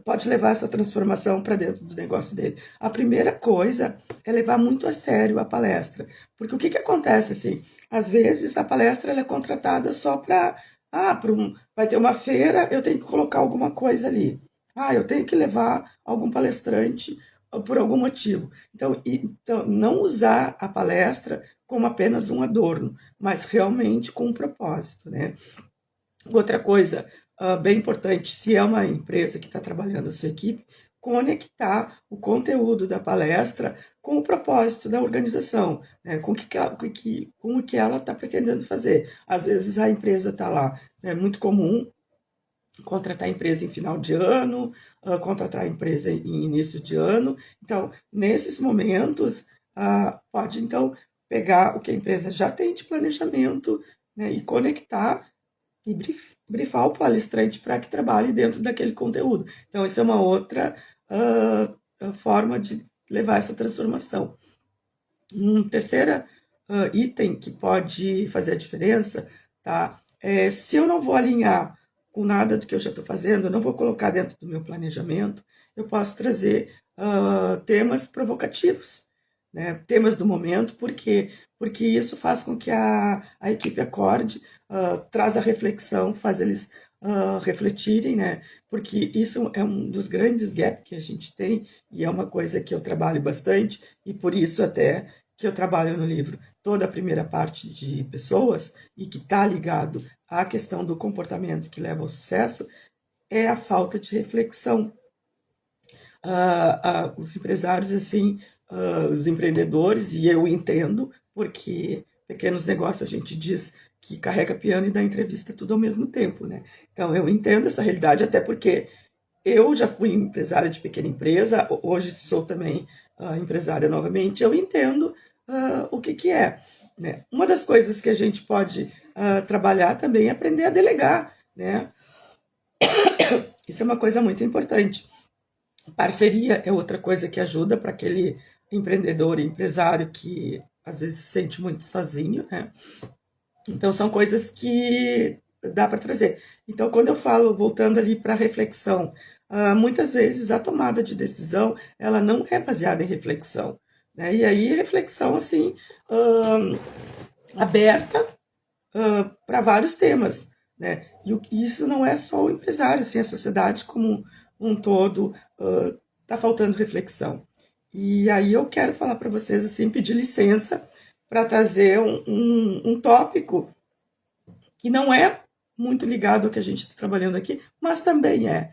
pode levar essa transformação para dentro do negócio dele? A primeira coisa é levar muito a sério a palestra. Porque o que acontece, assim, às vezes a palestra ela é contratada só para, vai ter uma feira, eu tenho que colocar alguma coisa ali. Eu tenho que levar algum palestrante por algum motivo. Então, não usar a palestra como apenas um adorno, mas realmente com um propósito, né? Outra coisa bem importante, se é uma empresa que está trabalhando a sua equipe, conectar o conteúdo da palestra com o propósito da organização, né? Com o que ela está pretendendo fazer. Às vezes a empresa está lá, é muito comum contratar empresa em final de ano, contratar empresa em início de ano. Então, nesses momentos, pode então pegar o que a empresa já tem de planejamento, né, e conectar e brifar o palestrante para que trabalhe dentro daquele conteúdo. Então, isso é uma outra forma de levar essa transformação. Um terceiro item que pode fazer a diferença, tá? Se eu não vou alinhar com nada do que eu já estou fazendo, eu não vou colocar dentro do meu planejamento, eu posso trazer temas provocativos, né? Temas do momento, porque isso faz com que a equipe acorde, traz a reflexão, faz eles refletirem, né? Porque isso é um dos grandes gaps que a gente tem e é uma coisa que eu trabalho bastante e por isso até que eu trabalho no livro toda a primeira parte de pessoas e que está ligado à questão do comportamento que leva ao sucesso, é a falta de reflexão. Os empresários, assim, os empreendedores, e eu entendo, porque pequenos negócios a gente diz que carrega piano e dá entrevista tudo ao mesmo tempo, né? Então eu entendo essa realidade, até porque eu já fui empresária de pequena empresa, hoje sou também empresária novamente, eu entendo o que é. Né? Uma das coisas que a gente pode trabalhar também é aprender a delegar. Né? Isso é uma coisa muito importante. Parceria é outra coisa que ajuda para aquele empreendedor, empresário que às vezes se sente muito sozinho. Né? Então, são coisas que dá para trazer. Então, quando eu falo, voltando ali para a reflexão, muitas vezes a tomada de decisão, ela não é baseada em reflexão. Né? E aí, reflexão, assim, aberta para vários temas. Né? E isso não é só o empresário, assim, a sociedade como um todo está faltando reflexão. E aí eu quero falar para vocês, assim, pedir licença para trazer um tópico que não é muito ligado ao que a gente está trabalhando aqui, mas também é.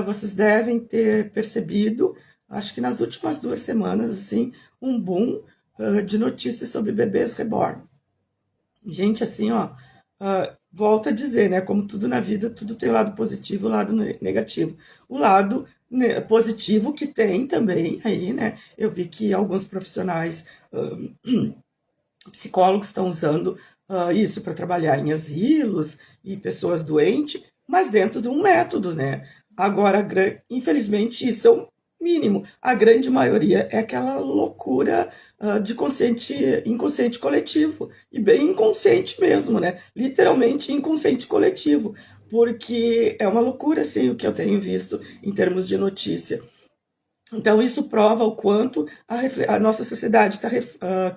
Vocês devem ter percebido, acho que nas últimas 2 semanas, assim, um boom de notícias sobre bebês reborn. Gente, assim, ó, volto a dizer, né? Como tudo na vida, tudo tem o lado positivo e o lado negativo. O lado positivo que tem também aí, né? Eu vi que alguns profissionais psicólogos estão usando isso para trabalhar em asilos e pessoas doentes, mas dentro de um método, né? Agora, infelizmente, isso é o mínimo. A grande maioria é aquela loucura de inconsciente coletivo, e bem inconsciente mesmo, né? Literalmente inconsciente coletivo, porque é uma loucura, assim, o que eu tenho visto em termos de notícia. Então, isso prova o quanto a nossa sociedade está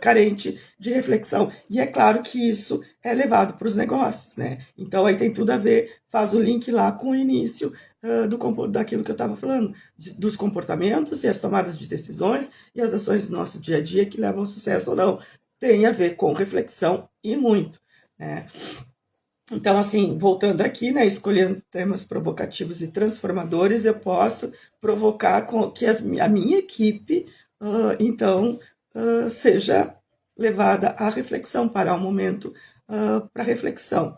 carente de reflexão. E é claro que isso é levado para os negócios, né? Então, aí tem tudo a ver, faz o link lá com o início daquilo que eu estava falando, dos comportamentos e as tomadas de decisões e as ações do nosso dia a dia que levam ao sucesso ou não. Tem a ver com reflexão e muito, né? Então, assim, voltando aqui, né, escolhendo temas provocativos e transformadores, eu posso provocar que a minha equipe, então, seja levada à reflexão, parar um momento para reflexão.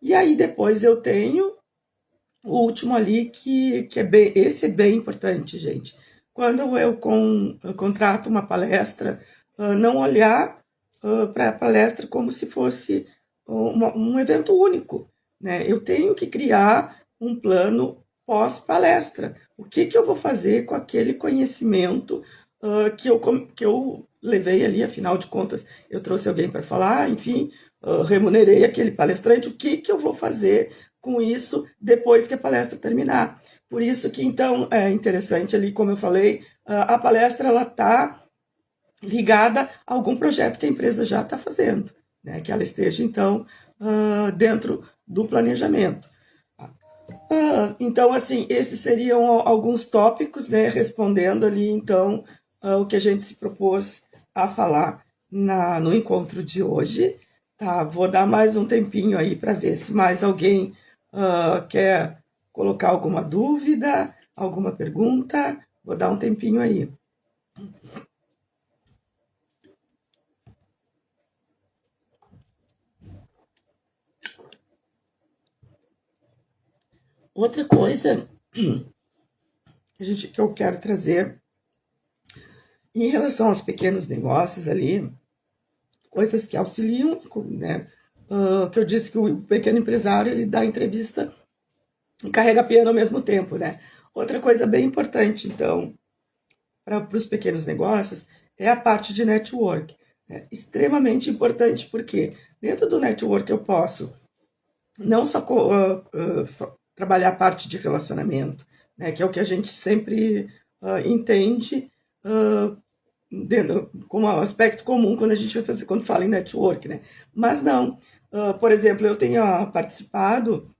E aí depois eu tenho o último ali, que é bem, esse é bem importante, gente. Quando eu contrato uma palestra, não olhar para a palestra como se fosse um evento único. Né? Eu tenho que criar um plano pós-palestra. O que eu vou fazer com aquele conhecimento que eu levei ali, afinal de contas, eu trouxe alguém para falar, enfim, remunerei aquele palestrante, o que eu vou fazer com isso depois que a palestra terminar. Por isso que, então, é interessante ali, como eu falei, a palestra ela está ligada a algum projeto que a empresa já está fazendo, né? Que ela esteja, então, dentro do planejamento. Então, assim, esses seriam alguns tópicos, né? Respondendo ali, então, o que a gente se propôs a falar no encontro de hoje. Tá, vou dar mais um tempinho aí para ver se mais alguém quer colocar alguma dúvida, alguma pergunta. Vou dar um tempinho aí. Outra coisa que eu quero trazer em relação aos pequenos negócios ali, coisas que auxiliam, né? Que eu disse que o pequeno empresário ele dá entrevista e carrega piano ao mesmo tempo, né? Outra coisa bem importante, então, para os pequenos negócios é a parte de network. É extremamente importante porque dentro do network eu posso não só trabalhar a parte de relacionamento, né, que é o que a gente sempre entende como um aspecto comum quando a gente vai fazer, quando fala em network, né? Mas não. Por exemplo, eu tenho participado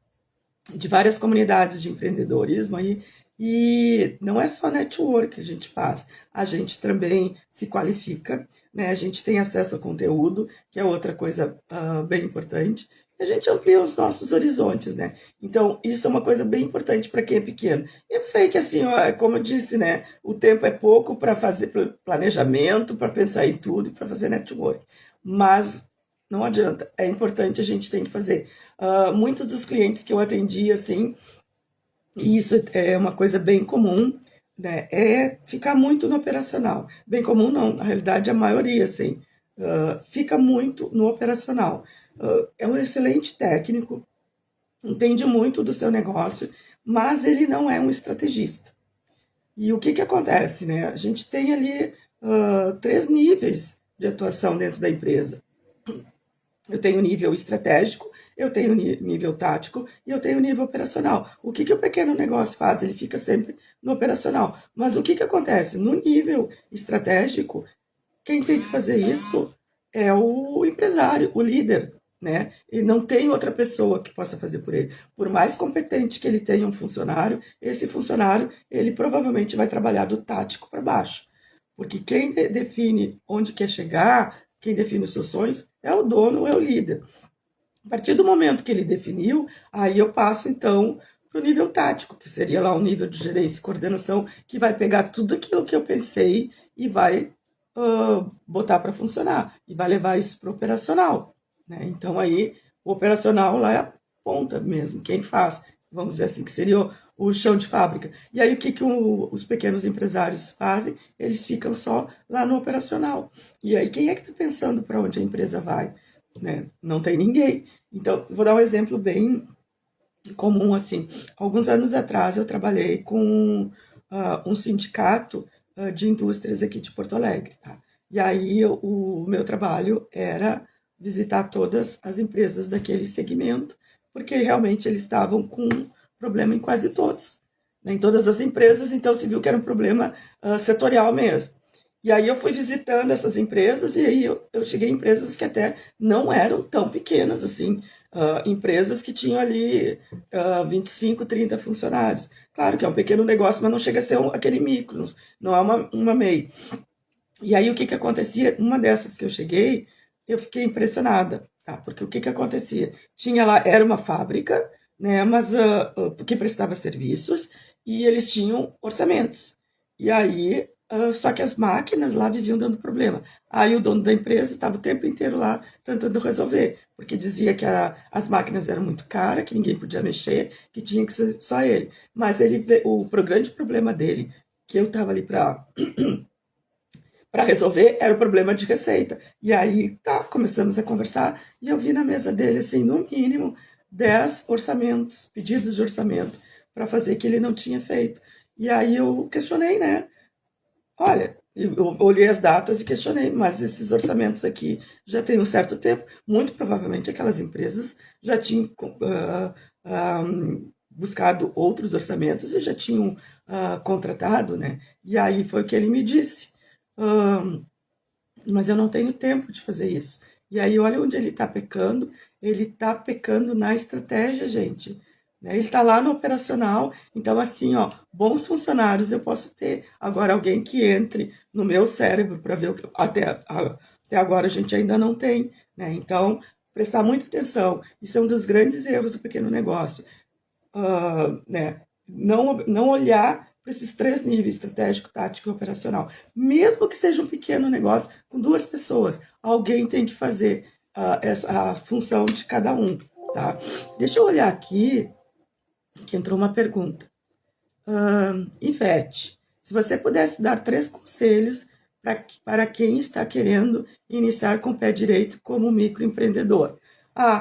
de várias comunidades de empreendedorismo aí, e não é só network que a gente faz, a gente também se qualifica, né? A gente tem acesso a conteúdo, que é outra coisa bem importante, e a gente amplia os nossos horizontes, né? Então, isso é uma coisa bem importante para quem é pequeno. Eu sei que, assim, ó, como eu disse, né? O tempo é pouco para fazer planejamento, para pensar em tudo, para fazer network, mas não adianta, é importante, a gente tem que fazer. Muitos dos clientes que eu atendi, assim, e isso é uma coisa bem comum, né, é ficar muito no operacional. Bem comum não, na realidade a maioria, assim, fica muito no operacional. É um excelente técnico, entende muito do seu negócio, mas ele não é um estrategista. E o que que acontece, né? A gente tem ali três níveis de atuação dentro da empresa. Eu tenho nível estratégico, eu tenho nível tático e eu tenho nível operacional. O que que o pequeno negócio faz? Ele fica sempre no operacional. Mas o que que acontece? No nível estratégico, quem tem que fazer isso é o empresário, o líder, né? E não tem outra pessoa que possa fazer por ele. Por mais competente que ele tenha um funcionário, esse funcionário, ele provavelmente vai trabalhar do tático para baixo. Porque quem define onde quer chegar, quem define os seus sonhos, é o dono, é o líder. A partir do momento que ele definiu, aí eu passo então para o nível tático, que seria lá o nível de gerência e coordenação, que vai pegar tudo aquilo que eu pensei e vai botar para funcionar, e vai levar isso para o operacional. Né? Então aí o operacional lá é a ponta mesmo, quem faz, vamos dizer assim, que seria o chão de fábrica. E aí o que, que os pequenos empresários fazem? Eles ficam só lá no operacional. E aí quem é que está pensando para onde a empresa vai? Né? Não tem ninguém. Então, vou dar um exemplo bem comum, assim. Alguns anos atrás, eu trabalhei com um sindicato de indústrias aqui de Porto Alegre, tá? E aí, o meu trabalho era visitar todas as empresas daquele segmento, porque realmente eles estavam com problema em quase todos, né? Em todas as empresas, então se viu que era um problema setorial mesmo. E aí eu fui visitando essas empresas e aí eu cheguei em empresas que até não eram tão pequenas assim, empresas que tinham ali 25, 30 funcionários. Claro que é um pequeno negócio, mas não chega a ser aquele micro, não é uma MEI. E aí o que que acontecia? Uma dessas que eu cheguei, eu fiquei impressionada, tá? Porque o que que acontecia? Tinha lá, era uma fábrica, né, mas que prestava serviços e eles tinham orçamentos. E aí, só que as máquinas lá viviam dando problema. Aí o dono da empresa estava o tempo inteiro lá tentando resolver, porque dizia que as máquinas eram muito caras, que ninguém podia mexer, que tinha que ser só ele. Mas o grande problema dele, que eu estava ali para resolver, era o problema de receita. E aí, tá, começamos a conversar e eu vi na mesa dele, assim, no mínimo 10 orçamentos, pedidos de orçamento, para fazer que ele não tinha feito. E aí eu questionei, né? Olha, eu olhei as datas e questionei, mas esses orçamentos aqui já têm um certo tempo. Muito provavelmente aquelas empresas já tinham buscado outros orçamentos e já tinham contratado, né? E aí foi o que ele me disse. Mas eu não tenho tempo de fazer isso. E aí, olha onde ele está pecando na estratégia, gente. Né? Ele está lá no operacional, então, assim, ó, bons funcionários eu posso ter. Agora, alguém que entre no meu cérebro para ver o que até agora a gente ainda não tem. Né? Então, prestar muita atenção. Isso é um dos grandes erros do pequeno negócio. Né? Não olhar para esses três níveis, estratégico, tático e operacional. Mesmo que seja um pequeno negócio, com duas pessoas, alguém tem que fazer a função de cada um. Tá? Deixa eu olhar aqui que entrou uma pergunta. Ivete, se você pudesse dar 3 conselhos para quem está querendo iniciar com o pé direito como microempreendedor.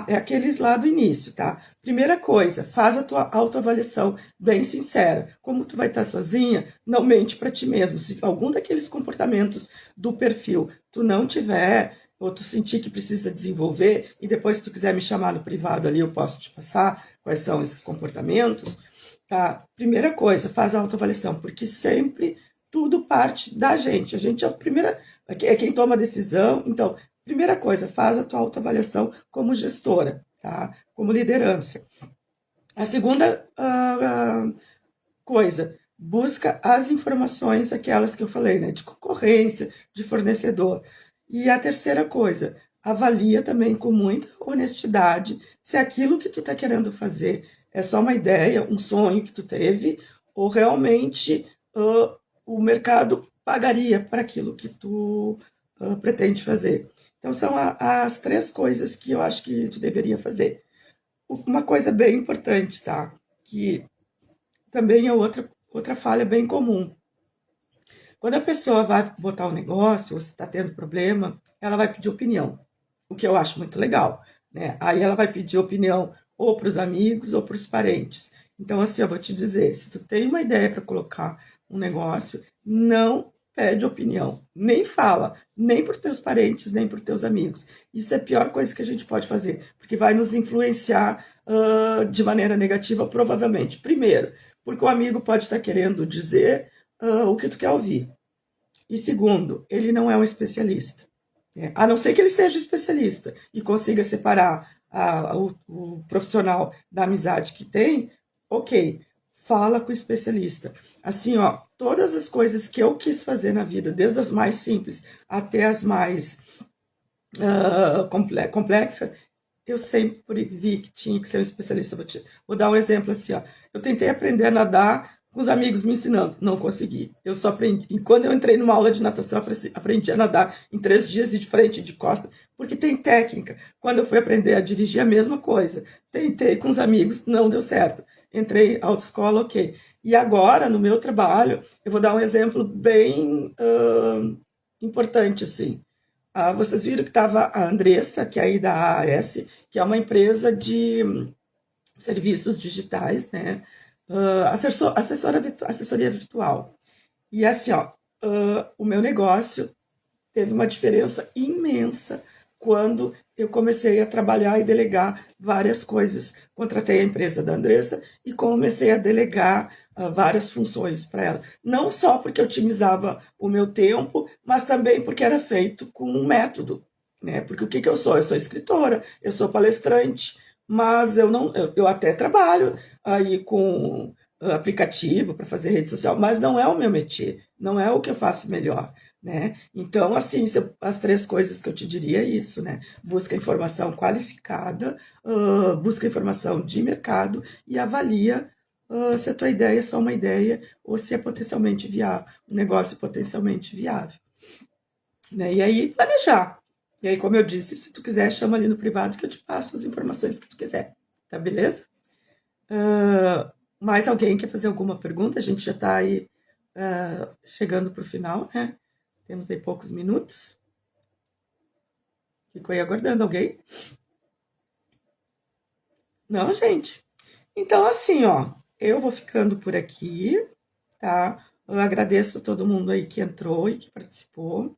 É aqueles lá do início, tá? Primeira coisa, faz a tua autoavaliação bem sincera. Como tu vai estar sozinha, não mente para ti mesmo. Se algum daqueles comportamentos do perfil tu não tiver, ou tu sentir que precisa desenvolver, e depois se tu quiser me chamar no privado ali, eu posso te passar quais são esses comportamentos, tá? Primeira coisa, faz a autoavaliação, porque sempre tudo parte da gente. A gente é a primeira, é quem toma a decisão. Então, primeira coisa, faz a tua autoavaliação como gestora, tá? Como liderança. A segunda coisa, busca as informações, aquelas que eu falei, né? De concorrência, de fornecedor. E a terceira coisa, avalia também com muita honestidade se aquilo que tu está querendo fazer é só uma ideia, um sonho que tu teve, ou realmente o mercado pagaria para aquilo que tu pretende fazer. Então, são as 3 coisas que eu acho que tu deveria fazer. Uma coisa bem importante, tá? Que também é outra falha bem comum. Quando a pessoa vai botar um negócio, ou se está tendo problema, ela vai pedir opinião, o que eu acho muito legal, né? Aí ela vai pedir opinião ou para os amigos ou para os parentes. Então, assim, eu vou te dizer, se tu tem uma ideia para colocar um negócio, não pede opinião, nem fala, nem para os teus parentes, nem para os teus amigos. Isso é a pior coisa que a gente pode fazer, porque vai nos influenciar de maneira negativa, provavelmente. Primeiro, porque o amigo pode estar querendo dizer o que tu quer ouvir. E segundo, ele não é um especialista. A não ser que ele seja especialista e consiga separar o profissional da amizade que tem, ok, fala com o especialista. Assim, ó, todas as coisas que eu quis fazer na vida, desde as mais simples até as mais complexas, eu sempre vi que tinha que ser um especialista. Vou dar um exemplo assim, ó. Eu tentei aprender a nadar com os amigos me ensinando, não consegui. Eu só aprendi. E quando eu entrei numa aula de natação, aprendi a nadar em 3 dias de frente e de costa, porque tem técnica. Quando eu fui aprender a dirigir, a mesma coisa. Tentei com os amigos, não deu certo. Entrei autoescola, ok. E agora, no meu trabalho, eu vou dar um exemplo bem importante, assim. Vocês viram que estava a Andressa, que é aí da AAS, que é uma empresa de serviços digitais, né? Assessoria virtual. E assim, ó, o meu negócio teve uma diferença imensa quando eu comecei a trabalhar e delegar várias coisas. Contratei a empresa da Andressa e comecei a delegar várias funções para ela. Não só porque eu otimizava o meu tempo, mas também porque era feito com um método. Né? Porque o que eu sou? Eu sou escritora, eu sou palestrante, mas eu até trabalho aí com aplicativo para fazer rede social, mas não é o meu métier, não é o que eu faço melhor. Né? Então, assim, as 3 coisas que eu te diria é isso, né? Busca informação qualificada, busca informação de mercado e avalia se a tua ideia é só uma ideia ou se é potencialmente viável, um negócio potencialmente viável. Né? E aí, planejar. E aí, como eu disse, se tu quiser, chama ali no privado que eu te passo as informações que tu quiser. Tá beleza? Mais alguém quer fazer alguma pergunta? A gente já está aí chegando para o final, né? Temos aí poucos minutos. Fico aí aguardando alguém. Não, gente. Então, assim, ó, eu vou ficando por aqui, tá? Eu agradeço a todo mundo aí que entrou e que participou.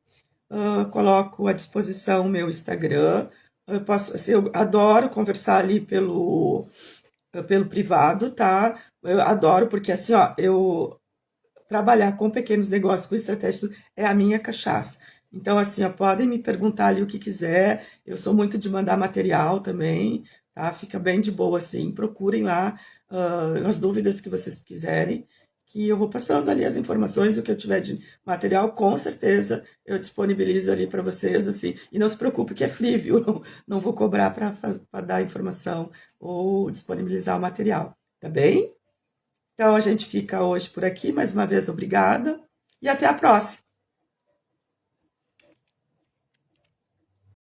Coloco à disposição o meu Instagram. Eu adoro conversar ali pelo privado, tá? Eu adoro, porque assim, ó, eu trabalhar com pequenos negócios, com estratégias, é a minha cachaça. Então, assim, ó, podem me perguntar ali o que quiser. Eu sou muito de mandar material também, tá? Fica bem de boa, assim. Procurem lá as dúvidas que vocês quiserem, que eu vou passando ali as informações, o que eu tiver de material, com certeza eu disponibilizo ali para vocês, assim. E não se preocupe que é free, viu? Não vou cobrar para dar informação ou disponibilizar o material, tá bem? Então a gente fica hoje por aqui. Mais uma vez, obrigada e até a próxima.